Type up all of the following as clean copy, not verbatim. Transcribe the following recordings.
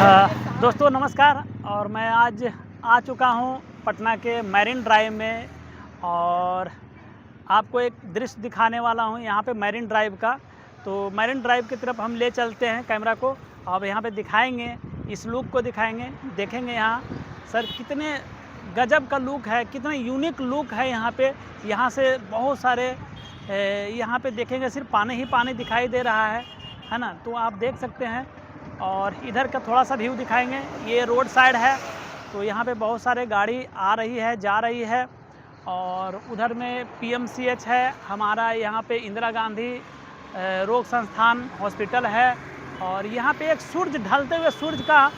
दोस्तों नमस्कार। और मैं आज आ चुका हूँ पटना के मैरिन ड्राइव में और आपको एक दृश्य दिखाने वाला हूँ यहाँ पे मैरिन ड्राइव का। तो मैरिन ड्राइव की तरफ हम ले चलते हैं कैमरा को। अब यहाँ पे दिखाएंगे, इस लुक को दिखाएंगे, देखेंगे यहाँ सर कितने गजब का लुक है, कितने यूनिक लुक है यहाँ पे। यहाँ से बहुत सारे यहाँ पे देखेंगे सिर्फ पानी ही पानी दिखाई दे रहा है ना। तो आप देख सकते हैं। और इधर का थोड़ा सा व्यू दिखाएंगे। ये रोड साइड है, तो यहाँ पे बहुत सारे गाड़ी आ रही है, जा रही है। और उधर में पीएमसीएच है हमारा, यहाँ पे इंदिरा गांधी रोग संस्थान हॉस्पिटल है। और यहाँ पे एक सूरज ढलते हुए सूरज का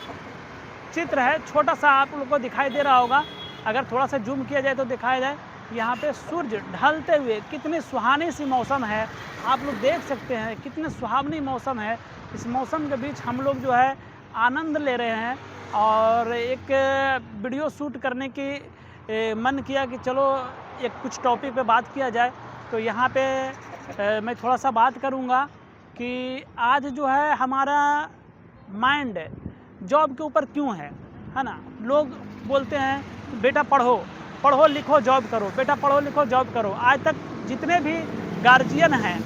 चित्र है, छोटा सा आप लोग को दिखाई दे रहा होगा। अगर थोड़ा सा जूम किया जाए तो दिखाया जाए, यहाँ पे सूरज ढलते हुए कितनी सुहानी सी मौसम है। आप लोग देख सकते हैं कितने सुहावनी मौसम है। इस मौसम के बीच हम लोग जो है आनंद ले रहे हैं। और एक वीडियो शूट करने की मन किया कि चलो एक कुछ टॉपिक पे बात किया जाए। तो यहाँ पे मैं थोड़ा सा बात करूँगा कि आज जो है हमारा माइंड जॉब के ऊपर क्यों है ना। लोग बोलते हैं बेटा पढ़ो पढ़ो लिखो जॉब करो, बेटा पढ़ो लिखो जॉब करो। आज तक जितने भी गार्जियन हैं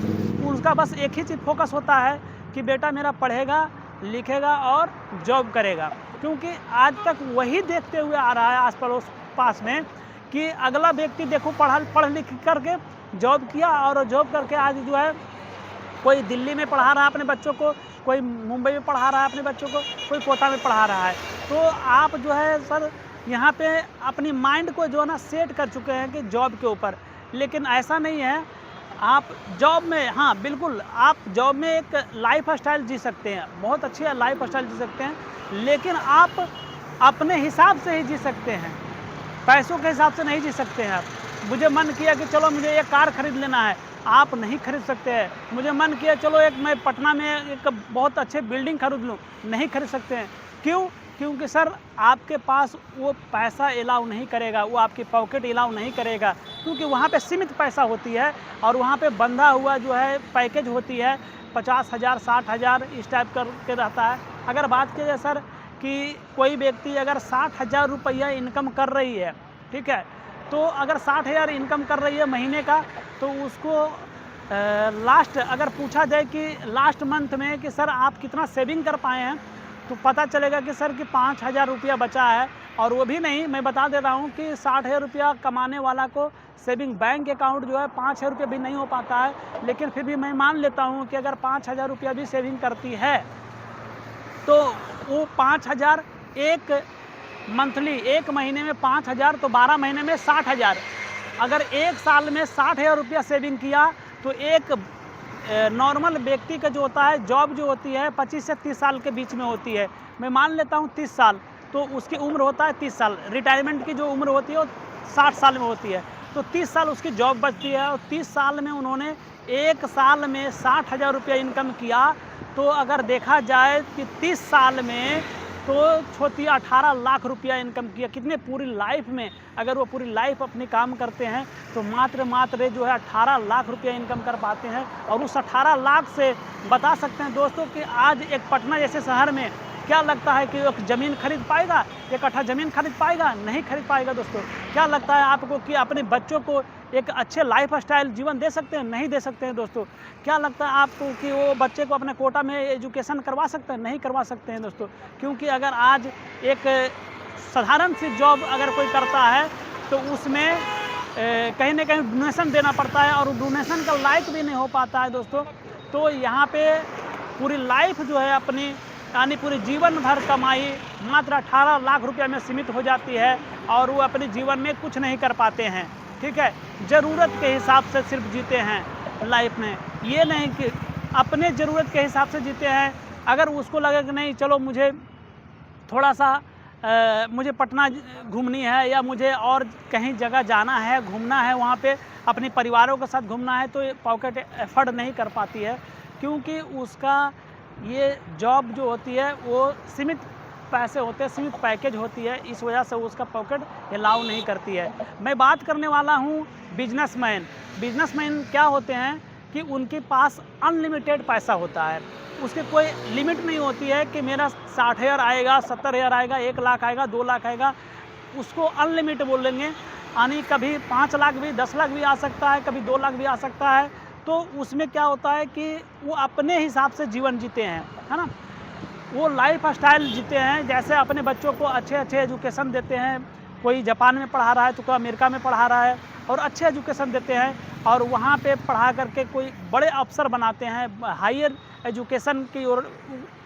उसका बस एक ही चीज़ फोकस होता है कि बेटा मेरा पढ़ेगा लिखेगा और जॉब करेगा। क्योंकि आज तक वही देखते हुए आ रहा है आस पड़ोस पास में कि अगला व्यक्ति देखो पढ़ लिख करके जॉब किया और जॉब करके आज जो है कोई दिल्ली में पढ़ा रहा है अपने बच्चों को, कोई मुंबई में पढ़ा रहा है अपने बच्चों को, कोई कोटा में पढ़ा रहा है। तो आप जो है सर यहाँ पे अपनी माइंड को जो है ना सेट कर चुके हैं कि जॉब के ऊपर। लेकिन ऐसा नहीं है। आप जॉब में, हाँ बिल्कुल, आप जॉब में एक लाइफ स्टाइल जी सकते हैं, बहुत अच्छी लाइफ स्टाइल जी सकते हैं, लेकिन आप अपने हिसाब से ही जी सकते हैं, पैसों के हिसाब से नहीं जी सकते हैं। आप मुझे मन किया कि चलो मुझे एक कार खरीद लेना है, आप नहीं खरीद सकते हैं। मुझे मन किया चलो मैं पटना में एक बहुत अच्छे बिल्डिंग खरीद लूँ, नहीं खरीद सकते हैं। क्यों? क्योंकि सर आपके पास वो पैसा अलाउ नहीं करेगा, वो आपकी पॉकेट अलाउ नहीं करेगा। क्योंकि वहाँ पे सीमित पैसा होती है और वहाँ पे बंधा हुआ जो है पैकेज होती है 50,000 60,000 इस टाइप करके रहता है। अगर बात की जाए सर कि कोई व्यक्ति अगर 60,000 रुपया इनकम कर रही है, ठीक है, तो अगर 60,000 इनकम कर रही है महीने का, तो उसको लास्ट अगर पूछा जाए कि लास्ट मंथ में कि सर आप कितना सेविंग कर पाए हैं, तो पता चलेगा कि सर कि 5,000 रुपया बचा है। और वो भी नहीं, मैं बता दे रहा हूँ कि 60,000 रुपया कमाने वाला को सेविंग बैंक अकाउंट जो है 5,000 रुपया भी नहीं हो पाता है। लेकिन फिर भी मैं मान लेता हूँ कि अगर 5,000 रुपया भी सेविंग करती है तो वो 5,000 एक मंथली, एक महीने में 5,000 तो 12 महीने में 60,000। अगर एक साल में 60,000 रुपया सेविंग किया तो एक नॉर्मल व्यक्ति का जो होता है जॉब जो होती है 25 से 30 साल के बीच में होती है। मैं मान लेता हूँ 30 साल, तो उसकी उम्र होता है 30 साल। रिटायरमेंट की जो उम्र होती है वो 60 साल में होती है। तो 30 साल उसकी जॉब बचती है और 30 साल में उन्होंने एक साल में 60,000 रुपया इनकम किया। तो अगर देखा जाए कि 30 साल में तो छोटी 18 लाख रुपया इनकम किया। कितने पूरी लाइफ में, अगर वो पूरी लाइफ अपनी काम करते हैं तो मात्र जो है 18 लाख रुपया इनकम कर पाते हैं। और उस 18 लाख से बता सकते हैं दोस्तों कि आज एक पटना जैसे शहर में क्या लगता है कि एक ज़मीन खरीद पाएगा, एक कट्ठा ज़मीन खरीद पाएगा? नहीं खरीद पाएगा दोस्तों। क्या लगता है आपको कि अपने बच्चों को एक अच्छे लाइफ स्टाइल जीवन दे सकते हैं? नहीं दे सकते हैं दोस्तों। क्या लगता है आपको कि वो बच्चे को अपने कोटा में एजुकेशन करवा सकते हैं? नहीं करवा सकते हैं दोस्तों। क्योंकि अगर आज एक साधारण सी जॉब अगर कोई करता है तो उसमें कहीं ना कहीं डोनेशन देना पड़ता है और डोनेशन का लायक भी नहीं हो पाता है दोस्तों। तो यहाँ पे पूरी लाइफ जो है अपनी, यानी पूरी जीवन भर कमाई मात्र 18 लाख रुपया में सीमित हो जाती है और वो अपने जीवन में कुछ नहीं कर पाते हैं। ठीक है, ज़रूरत के हिसाब से सिर्फ जीते हैं लाइफ में, ये नहीं कि अपने ज़रूरत के हिसाब से जीते हैं। अगर उसको लगे कि नहीं चलो मुझे थोड़ा सा मुझे पटना घूमनी है या मुझे और कहीं जगह जाना है, घूमना है, वहाँ पे अपने परिवारों के साथ घूमना है, तो पॉकेट एफर्ड नहीं कर पाती है। क्योंकि उसका ये जॉब जो होती है वो सीमित पैसे होते हैं, सीमित पैकेज होती है, इस वजह से उसका पॉकेट अलाउ नहीं करती है। मैं बात करने वाला हूँ बिजनेसमैन। बिजनेसमैन क्या होते हैं कि उनके पास अनलिमिटेड पैसा होता है। उसकी कोई लिमिट नहीं होती है कि मेरा 60,000 आएगा, 70,000 आएगा, 1 लाख आएगा, 2 लाख आएगा। उसको अनलिमिट बोलेंगे, यानी कभी 5 लाख भी, 10 लाख भी आ सकता है, कभी 2 लाख भी आ सकता है। तो उसमें क्या होता है कि वो अपने हिसाब से जीवन जीते हैं, है ना। वो लाइफ स्टाइल जीते हैं, जैसे अपने बच्चों को अच्छे अच्छे एजुकेशन देते हैं। कोई जापान में पढ़ा रहा है तो कोई अमेरिका में पढ़ा रहा है, और अच्छे एजुकेशन देते हैं, और वहाँ पे पढ़ा करके कोई बड़े अफसर बनाते हैं, हायर एजुकेशन की ओर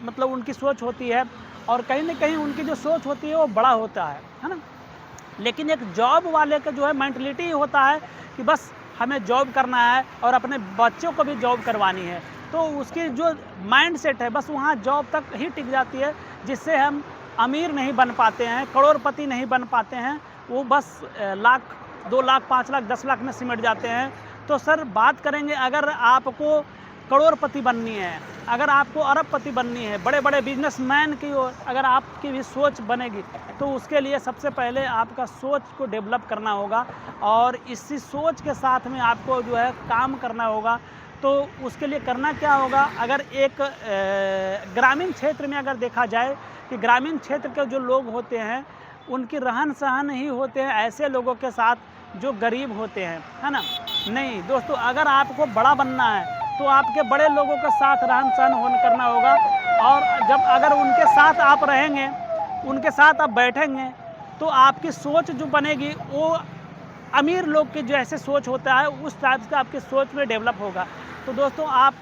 मतलब उनकी सोच होती है, और कहीं ना कहीं उनकी जो सोच होती है वो बड़ा होता है ना। लेकिन एक जॉब वाले का जो है मेंटलिटी होता है कि बस हमें जॉब करना है और अपने बच्चों को भी जॉब करवानी है। तो उसकी जो माइंड सेट है बस वहाँ जॉब तक ही टिक जाती है, जिससे हम अमीर नहीं बन पाते हैं, करोड़पति नहीं बन पाते हैं। वो बस लाख, 2 लाख, 5 लाख, 10 लाख में सिमट जाते हैं। तो सर बात करेंगे, अगर आपको करोड़पति बननी है, अगर आपको अरबपति बननी है, बड़े बड़े बिजनेसमैन की ओर अगर आपकी भी सोच बनेगी, तो उसके लिए सबसे पहले आपका सोच को डेवलप करना होगा, और इसी सोच के साथ में आपको जो है काम करना होगा। तो उसके लिए करना क्या होगा, अगर एक ग्रामीण क्षेत्र में अगर देखा जाए कि ग्रामीण क्षेत्र के जो लोग होते हैं उनकी रहन सहन ही होते हैं ऐसे लोगों के साथ जो गरीब होते हैं, है ना। नहीं दोस्तों, अगर आपको बड़ा बनना है तो आपके बड़े लोगों के साथ रहन सहन करना होगा, और जब अगर उनके साथ आप रहेंगे, उनके साथ आप बैठेंगे, तो आपकी सोच जो बनेगी वो अमीर लोग की जैसे सोच होता है उस टाइप का आपकी सोच में डेवलप होगा। तो दोस्तों, आप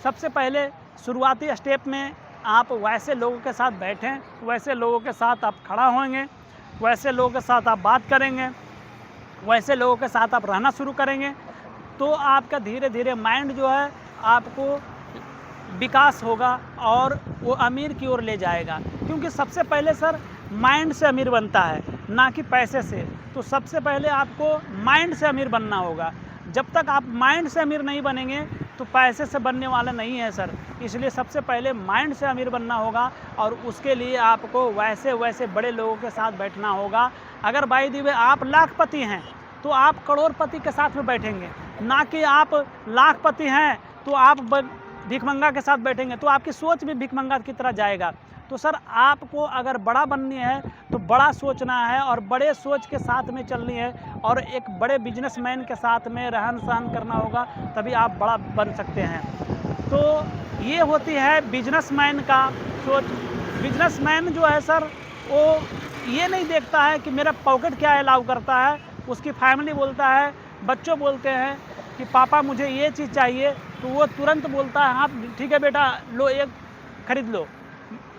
सबसे पहले शुरुआती स्टेप में आप वैसे लोगों के साथ बैठें, वैसे लोगों के साथ आप खड़ा होंगे, वैसे लोगों के साथ आप बात करेंगे, वैसे लोगों के साथ आप रहना शुरू करेंगे, तो आपका धीरे धीरे माइंड जो है आपको विकास होगा और वो अमीर की ओर ले जाएगा। क्योंकि सबसे पहले सर माइंड से अमीर बनता है, ना कि पैसे से। तो सबसे पहले आपको माइंड से अमीर बनना होगा। जब तक आप माइंड से अमीर नहीं बनेंगे तो पैसे से बनने वाला नहीं है सर। इसलिए सबसे पहले माइंड से अमीर बनना होगा, और उसके लिए आपको वैसे वैसे बड़े लोगों के साथ बैठना होगा। अगर बाय द वे आप लाखपति हैं तो आप करोड़पति के साथ में बैठेंगे, ना कि आप लाखपति हैं तो आप भिखमंगा के साथ बैठेंगे, तो आपकी सोच भी भिखमंगा की तरह जाएगा। तो सर आपको अगर बड़ा बननी है तो बड़ा सोचना है, और बड़े सोच के साथ में चलनी है, और एक बड़े बिजनेसमैन के साथ में रहन सहन करना होगा, तभी आप बड़ा बन सकते हैं। तो ये होती है बिजनेसमैन का सोच। बिजनेसमैन जो है सर वो ये नहीं देखता है कि मेरा पॉकेट क्या अलाउ करता है। उसकी फैमिली बोलता है, बच्चों बोलते हैं कि पापा मुझे ये चीज़ चाहिए, तो वो तुरंत बोलता है हाँ ठीक है बेटा लो, एक खरीद लो।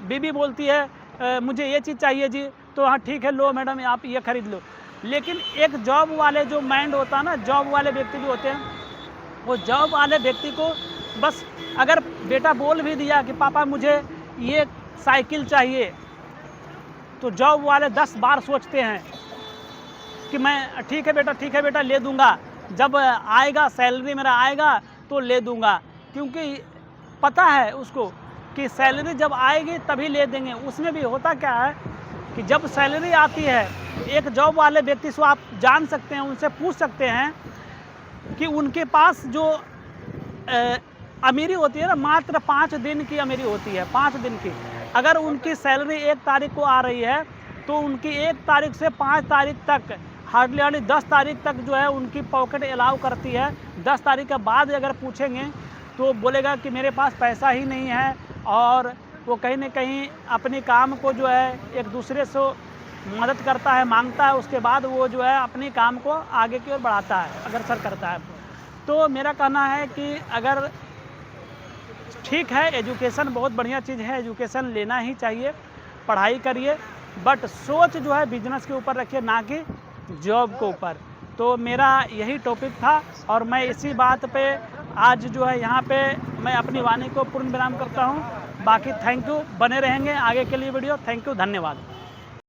बीबी बोलती है मुझे ये चीज़ चाहिए जी, तो हाँ ठीक है लो मैडम आप ये खरीद लो। लेकिन एक जॉब वाले जो माइंड होता है ना, जॉब वाले व्यक्ति जो होते हैं, वो जॉब वाले व्यक्ति को बस अगर बेटा बोल भी दिया कि पापा मुझे ये साइकिल चाहिए, तो जॉब वाले 10 बार सोचते हैं कि मैं ठीक है बेटा ले दूंगा, जब आएगा सैलरी मेरा आएगा तो ले दूंगा। क्योंकि पता है उसको कि सैलरी जब आएगी तभी ले देंगे। उसमें भी होता क्या है कि जब सैलरी आती है, एक जॉब वाले व्यक्ति से आप जान सकते हैं, उनसे पूछ सकते हैं कि उनके पास जो अमीरी होती है ना, मात्र 5 दिन की अमीरी होती है, 5 दिन की। अगर उनकी सैलरी 1 तारीख को आ रही है तो उनकी 1 तारीख से 5 तारीख तक हार्डली 10 तारीख तक जो है उनकी पॉकेट अलाउ करती है। 10 तारीख के बाद अगर पूछेंगे तो बोलेगा कि मेरे पास पैसा ही नहीं है, और वो कहीं ना कहीं अपने काम को जो है एक दूसरे से मदद करता है, मांगता है, उसके बाद वो जो है अपने काम को आगे की ओर बढ़ाता है, अग्रसर करता है। तो मेरा कहना है कि अगर ठीक है एजुकेशन बहुत बढ़िया चीज़ है, एजुकेशन लेना ही चाहिए, पढ़ाई करिए, बट सोच जो है बिजनेस के ऊपर रखिए, ना कि जॉब के ऊपर। तो मेरा यही टॉपिक था, और मैं इसी बात पे आज जो है यहाँ पे मैं अपनी वाणी को पूर्ण विराम करता हूँ। बाकी थैंक यू, बने रहेंगे आगे के लिए वीडियो। थैंक यू, धन्यवाद।